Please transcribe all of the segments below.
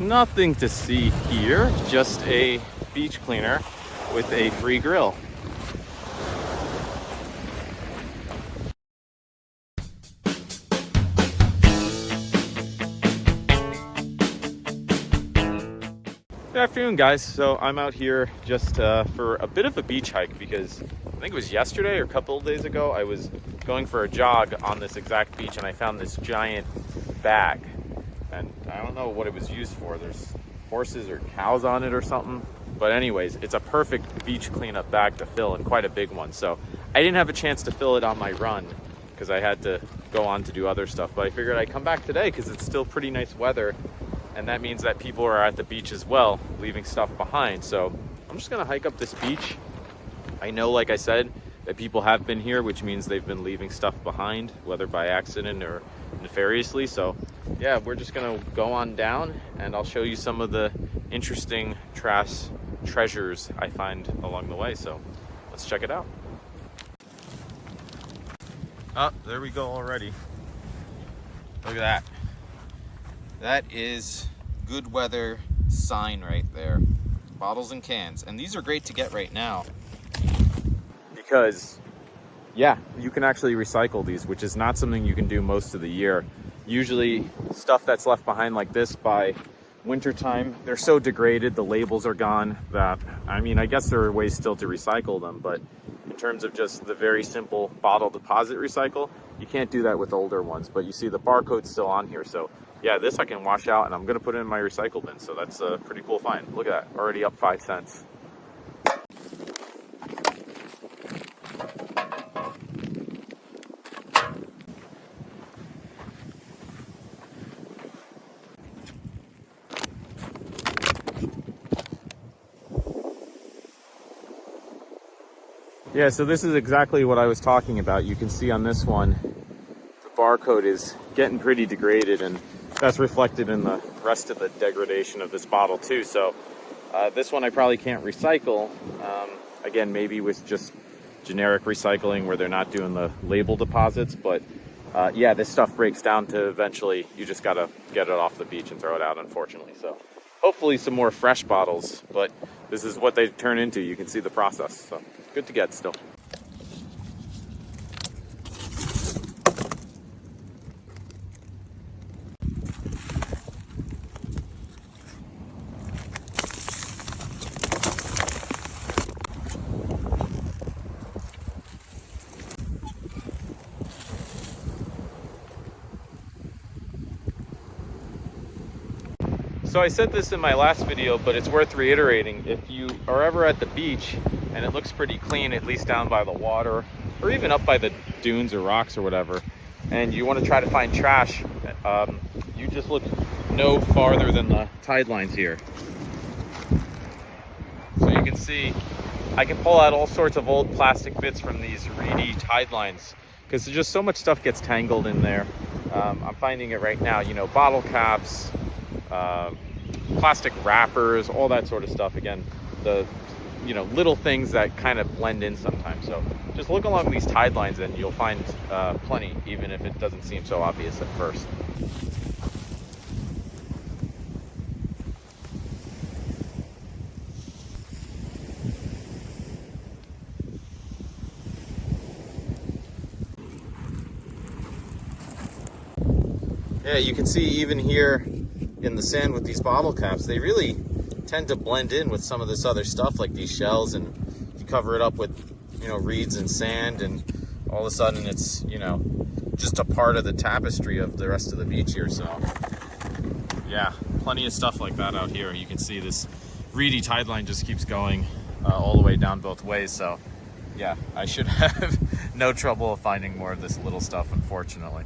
Nothing to see here, just a beach cleaner with a free grill. Good afternoon, guys. So I'm out here just for a bit of a beach hike because I think it was yesterday or a couple of days ago I was going for a jog on this exact beach and I found this giant bag, and I don't know what it was used for. There's horses or cows on it or something, but anyways, it's a perfect beach cleanup bag to fill, and quite a big one. So I didn't have a chance to fill it on my run because I had to go on to do other stuff, but I figured I'd come back today because it's still pretty nice weather. And that means that people are at the beach as well, leaving stuff behind. So I'm just gonna hike up this beach. I know, like I said, that people have been here, which means they've been leaving stuff behind, whether by accident or nefariously. So yeah, we're just gonna go on down and I'll show you some of the interesting trash treasures I find along the way. So let's check it out. Oh, there we go already. Look at that. That is good weather sign right there. Bottles and cans. And these are great to get right now because, yeah, you can actually recycle these, which is not something you can do most of the year. Usually stuff that's left behind like this by wintertime, they're so degraded, the labels are gone, that, I mean, I guess there are ways still to recycle them, but in terms of just the very simple bottle deposit recycle, you can't do that with older ones. But you see the barcode's still on here, so yeah, this I can wash out and I'm gonna put it in my recycle bin. So that's a pretty cool find. Look at that, already up 5 cents. Yeah, so this is exactly what I was talking about. You can see on this one, the barcode is getting pretty degraded, and that's reflected in the rest of the degradation of this bottle too. So this one I probably can't recycle. Again, maybe with just generic recycling where they're not doing the label deposits, but yeah, this stuff breaks down to eventually you just gotta get it off the beach and throw it out, unfortunately. So hopefully some more fresh bottles, but this is what they turn into. You can see the process, so good to get still. So I said this in my last video, but it's worth reiterating. If you are ever at the beach and it looks pretty clean, at least down by the water, or even up by the dunes or rocks or whatever, and you want to try to find trash, you just look no farther than the tide lines here. So you can see, I can pull out all sorts of old plastic bits from these reedy tide lines, because there's just so much stuff gets tangled in there. I'm finding it right now, you know, bottle caps, plastic wrappers, all that sort of stuff. Again, the, you know, little things that kind of blend in sometimes. So just look along these tide lines and you'll find plenty, even if it doesn't seem so obvious at first. Yeah, you can see even here in the sand with these bottle caps, they really tend to blend in with some of this other stuff like these shells, and you cover it up with, you know, reeds and sand, and all of a sudden it's, you know, just a part of the tapestry of the rest of the beach here. So yeah, plenty of stuff like that out here. You can see this reedy tide line just keeps going all the way down both ways. So yeah, I should have no trouble finding more of this little stuff, unfortunately.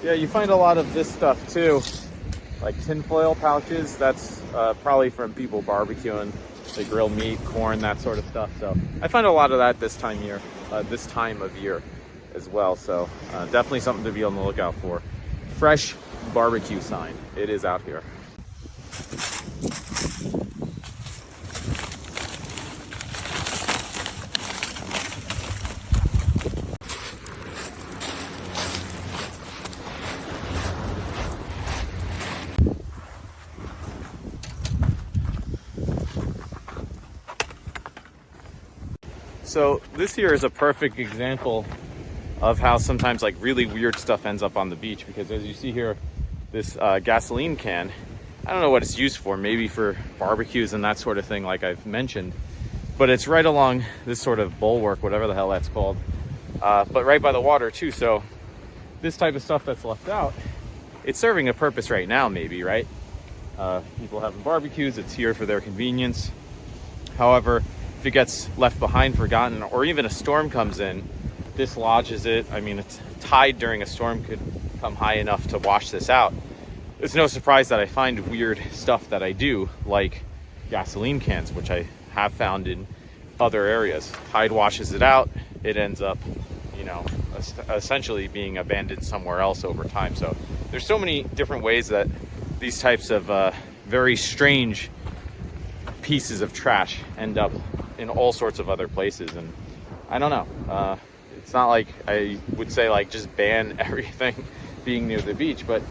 Yeah, you find a lot of this stuff too, like tinfoil pouches. That's probably from people barbecuing. They grill meat, corn, that sort of stuff. So I find a lot of that this time of year as well. So definitely something to be on the lookout for. Fresh barbecue sign. It is out here. So this here is a perfect example of how sometimes like really weird stuff ends up on the beach, because as you see here, this gasoline can, I don't know what it's used for, maybe for barbecues and that sort of thing like I've mentioned, but it's right along this sort of bulwark, whatever the hell that's called, but right by the water too. So this type of stuff that's left out, it's serving a purpose right now maybe, right? People having barbecues, it's here for their convenience. However, if it gets left behind, forgotten, or even a storm comes in, this lodges it. I mean, it's tide during a storm could come high enough to wash this out. It's no surprise that I find weird stuff that I do, like gasoline cans, which I have found in other areas. Tide washes it out, it ends up, you know, essentially being abandoned somewhere else over time. So there's so many different ways that these types of very strange pieces of trash end up in all sorts of other places. And I don't know, it's not like I would say like just ban everything being near the beach, but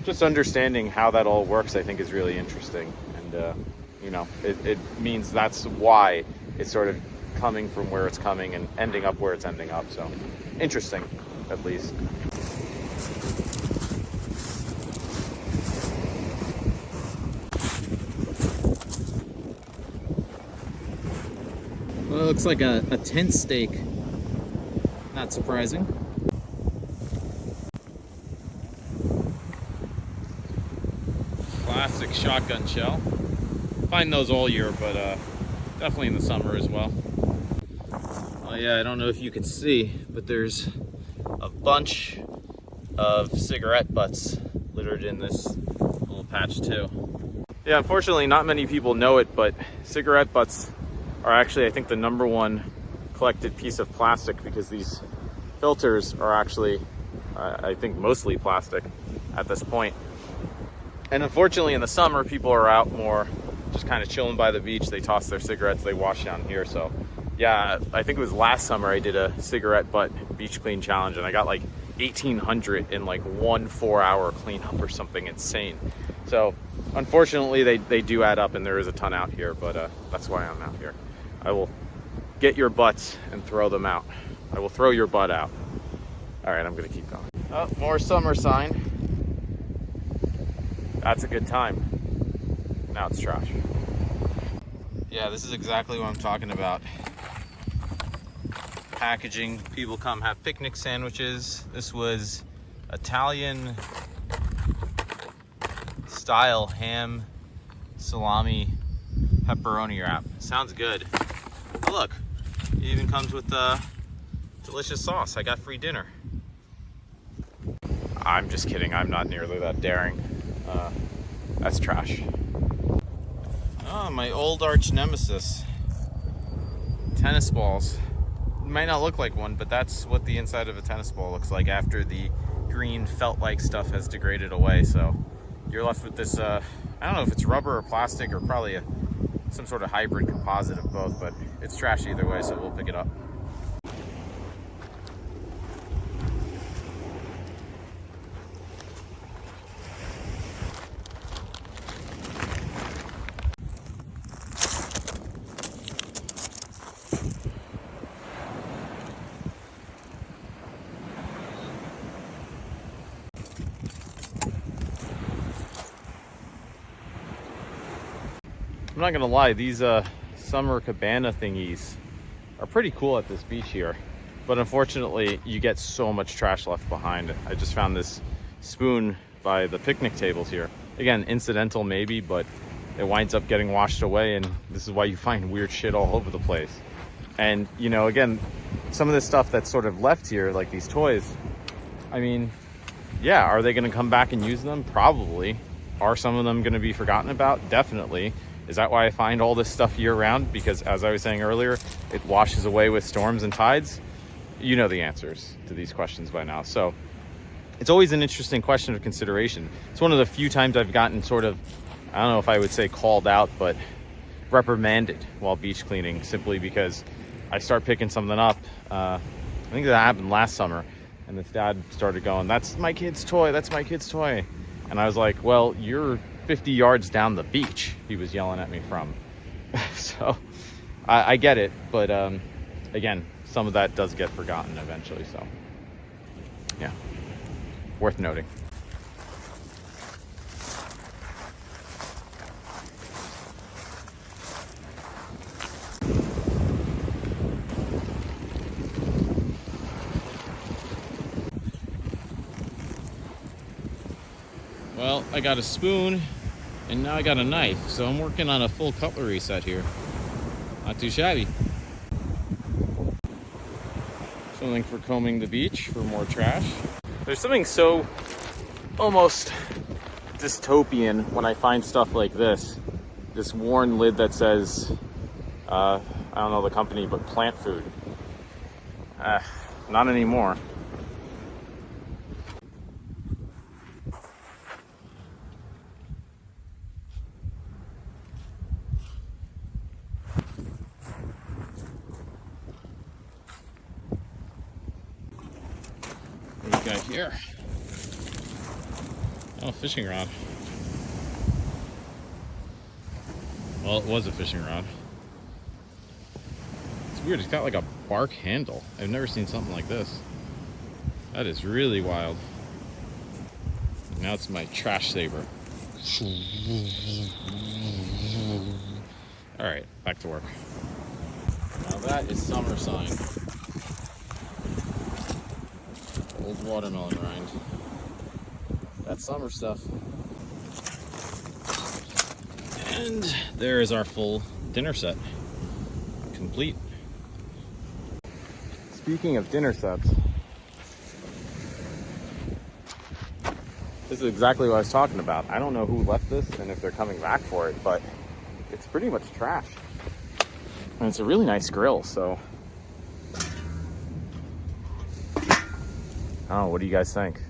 just understanding how that all works I think is really interesting. And you know, it means that's why it's sort of coming from where it's coming and ending up where it's ending up. So interesting, at least. Well, it looks like a tent stake. Not surprising. Classic shotgun shell. Find those all year, but definitely in the summer as well. Oh yeah, I don't know if you can see, but there's a bunch of cigarette butts littered in this little patch too. Yeah, unfortunately not many people know it, but cigarette butts are actually, I think, the #1 collected piece of plastic, because these filters are actually, I think, mostly plastic at this point. And unfortunately in the summer, people are out more just kind of chilling by the beach. They toss their cigarettes, they wash down here. So yeah, I think it was last summer I did a cigarette butt beach clean challenge, and I got like 1,800 in like 1 4-hour cleanup or something insane. So unfortunately they do add up, and there is a ton out here, but that's why I'm out here. I will get your butts and throw them out. I will throw your butt out. All right, I'm gonna keep going. Oh, more summer sign. That's a good time. Now it's trash. Yeah, this is exactly what I'm talking about. Packaging. People come have picnic sandwiches. This was Italian style ham, salami, pepperoni wrap. Sounds good. Oh, look, it even comes with delicious sauce. I got free dinner. I'm just kidding. I'm not nearly that daring. That's trash. Oh, my old arch nemesis. Tennis balls. It might not look like one, but that's what the inside of a tennis ball looks like after the green felt-like stuff has degraded away. So you're left with this, I don't know if it's rubber or plastic, or probably some sort of hybrid composite of both, but it's trash either way, so we'll pick it up. I'm not gonna lie, these summer cabana thingies are pretty cool at this beach here, but unfortunately you get so much trash left behind. I just found this spoon by the picnic tables here. Again, incidental maybe, but it winds up getting washed away, and this is why you find weird shit all over the place. And you know, again, some of this stuff that's sort of left here, like these toys, I mean, yeah, are they gonna come back and use them? Probably. Are some of them gonna be forgotten about? Definitely. Is that why I find all this stuff year round? Because as I was saying earlier, it washes away with storms and tides? You know the answers to these questions by now. So it's always an interesting question of consideration. It's one of the few times I've gotten sort of, I don't know if I would say called out, but reprimanded while beach cleaning, simply because I start picking something up. I think that happened last summer, and this dad started going, "That's my kid's toy, that's my kid's toy." And I was like, well, you're 50 yards down the beach, he was yelling at me from. So I get it, but again, some of that does get forgotten eventually. So yeah, worth noting. Well, I got a spoon and now I got a knife, so I'm working on a full cutlery set here. Not too shabby. Something for combing the beach for more trash. There's something so almost dystopian when I find stuff like this. This worn lid that says, I don't know the company, but plant food. Not anymore. What do you got here? Oh, fishing rod. Well, it was a fishing rod. It's weird, it's got like a bark handle. I've never seen something like this. That is really wild. Now it's my trash saver. All right, back to work. Now that is summer sign. Old watermelon rind. That's summer stuff. And there is our full dinner set. Complete. Speaking of dinner sets, this is exactly what I was talking about. I don't know who left this and if they're coming back for it, but it's pretty much trash. And it's a really nice grill, so oh, what do you guys think?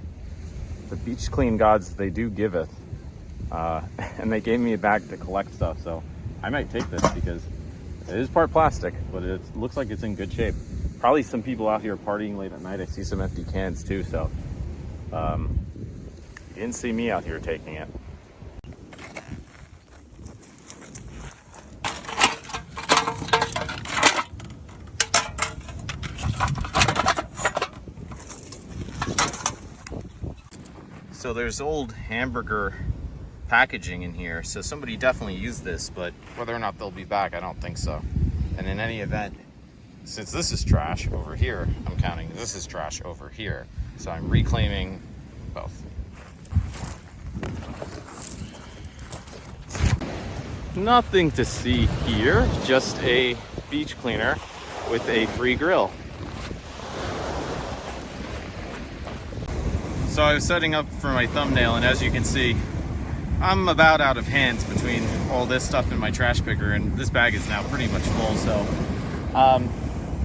The beach clean gods, they do giveth. And they gave me a bag to collect stuff, so I might take this because it is part plastic, but it looks like it's in good shape. Probably some people out here partying late at night. I see some empty cans too, so you didn't see me out here taking it. So there's old hamburger packaging in here, so somebody definitely used this, but whether or not they'll be back, I don't think so. And in any event, since this is trash over here, I'm counting this is trash over here, so I'm reclaiming both. Nothing to see here, just a beach cleaner with a free grill. So I was setting up for my thumbnail, and as you can see, I'm about out of hands between all this stuff in my trash picker, and this bag is now pretty much full, so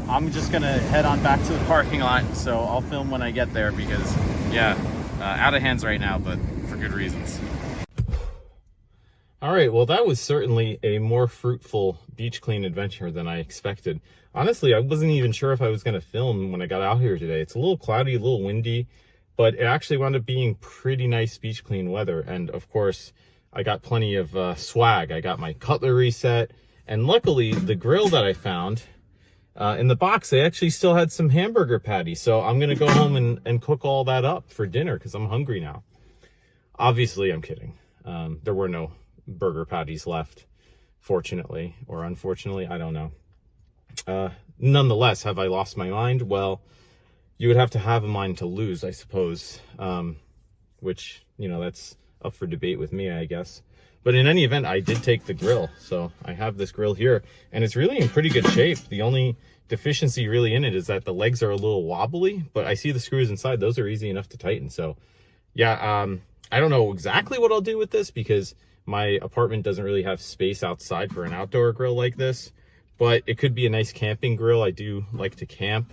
I'm just gonna head on back to the parking lot, so I'll film when I get there because, yeah, out of hands right now, but for good reasons. All right, well, that was certainly a more fruitful beach clean adventure than I expected. Honestly, I wasn't even sure if I was gonna film when I got out here today. It's a little cloudy, a little windy, but it actually wound up being pretty nice beach clean weather. And of course, I got plenty of swag. I got my cutlery set, and luckily the grill that I found in the box, they actually still had some hamburger patties. So I'm gonna go home and cook all that up for dinner because I'm hungry now. Obviously, I'm kidding. There were no burger patties left, fortunately or unfortunately, I don't know. Nonetheless, have I lost my mind? Well, you would have to have a mind to lose, I suppose, which, you know, that's up for debate with me, I guess. But in any event, I did take the grill. So I have this grill here, and it's really in pretty good shape. The only deficiency really in it is that the legs are a little wobbly, but I see the screws inside. Those are easy enough to tighten. So yeah, I don't know exactly what I'll do with this because my apartment doesn't really have space outside for an outdoor grill like this, but it could be a nice camping grill. I do like to camp.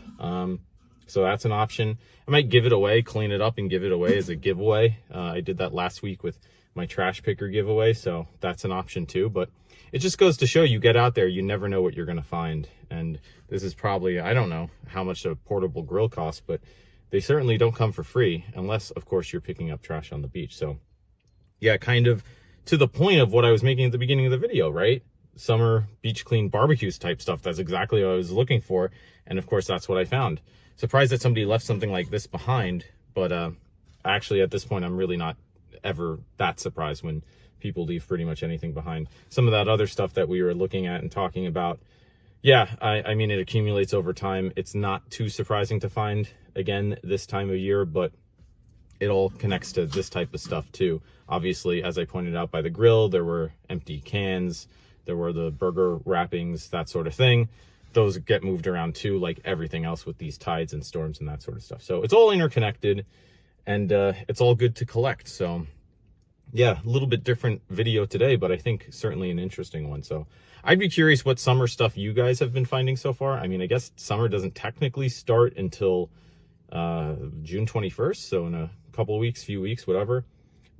So that's an option. I might give it away, clean it up and give it away as a giveaway. I did that last week with my trash picker giveaway, so that's an option too. But it just goes to show, you get out there, you never know what you're gonna find. And this is probably, I don't know how much a portable grill costs, but they certainly don't come for free unless, of course, you're picking up trash on the beach. So yeah, kind of to the point of what I was making at the beginning of the video, right? summer beach clean barbecues type stuff. That's exactly what I was looking for. And of course, that's what I found. Surprised that somebody left something like this behind, but actually at this point, I'm really not ever that surprised when people leave pretty much anything behind. Some of that other stuff that we were looking at and talking about, yeah, I mean, it accumulates over time. It's not too surprising to find again this time of year, but it all connects to this type of stuff too. Obviously, as I pointed out by the grill, there were empty cans, there were the burger wrappings, that sort of thing. Those get moved around too, like everything else with these tides and storms and that sort of stuff. So it's all interconnected, and it's all good to collect. So yeah, a little bit different video today, but I think certainly an interesting one. So I'd be curious what summer stuff you guys have been finding so far. I mean, I guess summer doesn't technically start until June 21st. So in a couple of weeks, few weeks, whatever.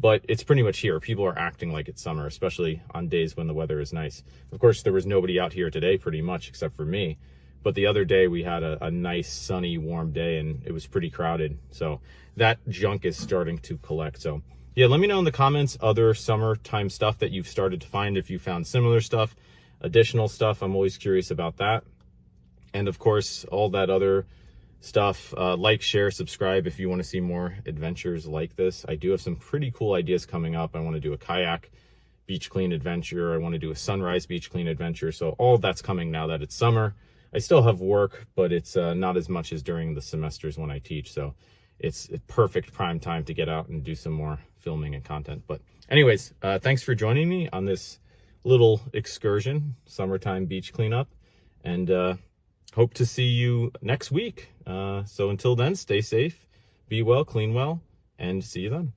But it's pretty much here. People are acting like it's summer, especially on days when the weather is nice. Of course, there was nobody out here today pretty much except for me. But the other day we had a nice, sunny, warm day, and it was pretty crowded. So that junk is starting to collect. So yeah, let me know in the comments other summertime stuff that you've started to find, if you found similar stuff, additional stuff. I'm always curious about that. And of course, all that other stuff, like, share, subscribe if you want to see more adventures like this. I do have some pretty cool ideas coming up. I want to do a kayak beach clean adventure. I want to do a sunrise beach clean adventure. So all that's coming now that it's summer. I still have work, but it's not as much as during the semesters when I teach. So it's a perfect prime time to get out and do some more filming and content. But anyways, thanks for joining me on this little excursion, summertime beach cleanup, and hope to see you next week. So until then, stay safe, be well, clean well, and see you then.